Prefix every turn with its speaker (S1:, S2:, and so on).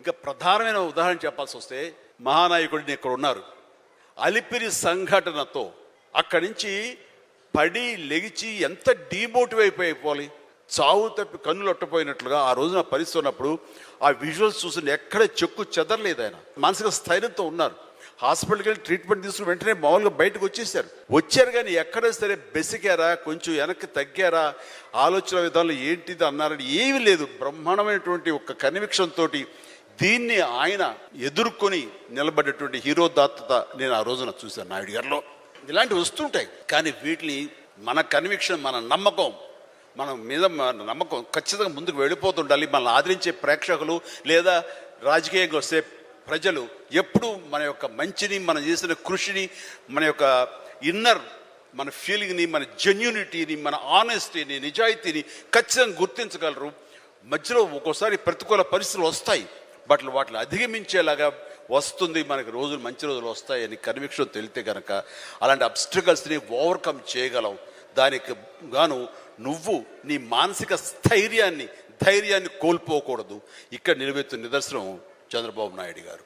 S1: ఇంకా ప్రధానమైన ఉదాహరణ చెప్పాల్సి వస్తే మహానాయకుడిని ఇక్కడ ఉన్నారు. అలిపిరి సంఘటనతో అక్కడి నుంచి పడి లెగిచి ఎంత డీమోటివ్ అయిపోవాలి, చావు తప్పి కన్నులు ఒట్టపోయినట్లుగా ఆ రోజున పరిస్థితి ఉన్నప్పుడు ఆ విజువల్స్ చూసి ఎక్కడ చెక్కు చెదరలేదు. ఆయన మానసిక స్థైర్యంతో ఉన్నారు. హాస్పిటల్కి వెళ్ళి ట్రీట్మెంట్ తీసుకుని వెంటనే మామూలుగా బయటకు వచ్చారు కానీ ఎక్కడ సరే బెసికారా, కొంచెం వెనక్కి తగ్గారా, ఆలోచన విధానంలో ఏంటిది అన్నారని ఏమీ లేదు. బ్రహ్మాండమైనటువంటి ఒక కన్విక్షన్ తోటి దీన్ని ఆయన ఎదుర్కొని నిలబడేటువంటి హీరో దాత్తత నేను ఆ రోజున చూశాను నాయుడు గారిలో. ఇలాంటివి వస్తుంటాయి కానీ వీటిని మన కన్విక్షన్, మన నమ్మకం, మన మీద మన నమ్మకం ఖచ్చితంగా ముందుకు వెళ్ళిపోతుండాలి. మనల్ని ఆదరించే ప్రేక్షకులు లేదా రాజకీయంగా వస్తే ప్రజలు ఎప్పుడు మన యొక్క మంచిని, మనం చేసిన కృషిని, మన యొక్క ఇన్నర్ మన ఫీలింగ్ని, మన జెన్యూనిటీని, మన ఆనెస్టీని, నిజాయితీని ఖచ్చితంగా గుర్తించగలరు. మధ్యలో ఒక్కోసారి ప్రతికూల పరిస్థితులు వస్తాయి, బట్ వాటిని అధిగమించేలాగా వస్తుంది, మనకి రోజులు మంచి రోజులు వస్తాయని కన్విక్షన్ తెలితే కనుక అలాంటి అబ్స్ట్రకల్స్ని ఓవర్కమ్ చేయగలం. దానికి గాను నువ్వు నీ మానసిక ధైర్యాన్ని కోల్పోకూడదు. ఇక్కడ నిలబెత్తున్న నిదర్శనం చంద్రబాబు నాయుడు గారు.